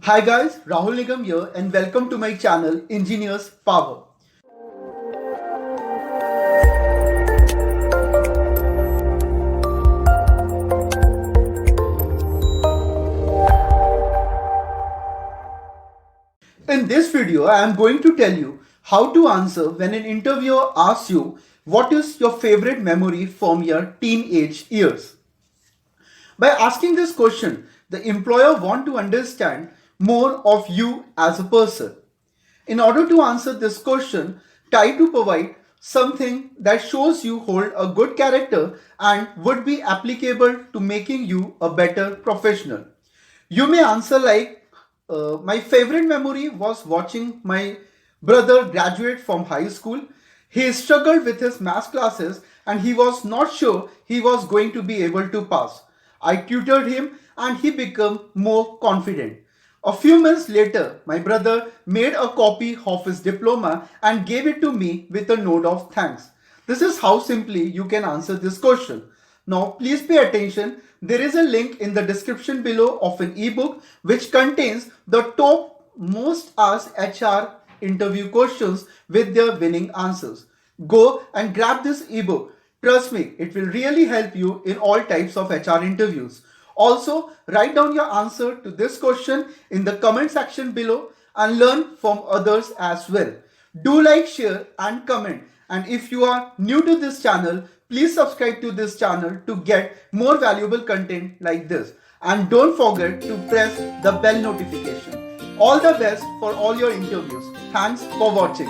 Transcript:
Hi guys, Rahul Nigam here and welcome to my channel Engineers Power. In this video, I am going to tell you how to answer when an interviewer asks you what is your favorite memory from your teenage years. By asking this question, the employer wants to understand more of you as a person. In order to answer this question, try to provide something that shows you hold a good character and would be applicable to making you a better professional. You may answer like, my favorite memory was watching my brother graduate from high school. He struggled with his math classes and he was not sure he was going to be able to pass. I tutored him and he became more confident. A few months later, my brother made a copy of his diploma and gave it to me with a note of thanks. This is how simply you can answer this question. Now, please pay attention. There is a link in the description below of an ebook which contains the top most asked HR interview questions with their winning answers. Go and grab this ebook. Trust me, it will really help you in all types of HR interviews. Also, write down your answer to this question in the comment section below and learn from others as well. Do like, share and comment. And if you are new to this channel, please subscribe to this channel to get more valuable content like this. And don't forget to press the bell notification. All the best for all your interviews. Thanks for watching.